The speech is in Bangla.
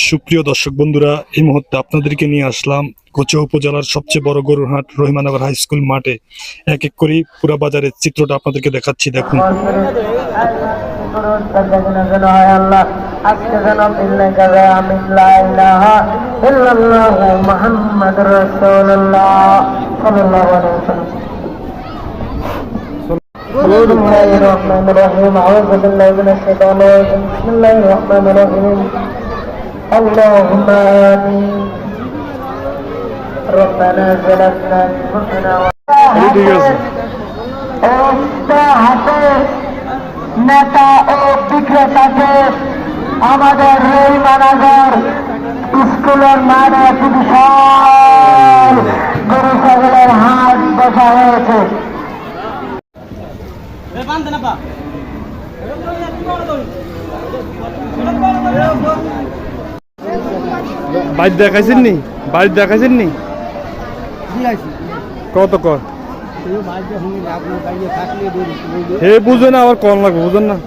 সুপ্রিয় দর্শক বন্ধুরা, এই মুহূর্তে আপনাদেরকে নিয়ে আসলাম কোচা উপজেলার সবচেয়ে বড় গরুরহাট রহিমানগর হাই স্কুল মাঠে। এক এক করে পুরা বাজারের চিত্রটা আপনাদেরকে দেখাচ্ছি, দেখুন। اللهم آمين ربنا ظلمنا أنفسنا নেতা ও বিক্রেতাদের আমাদের রহিমানগর স্কুলের মাঠে একটি বিশাল গরু ছাগলের হাট বসা হয়েছে। বাড়ি দেখাইছেন নি? বাড়ি দেখাইছেন নি? কত কর হে বুঝে না, আবার কম লাগবে, বুঝেন না।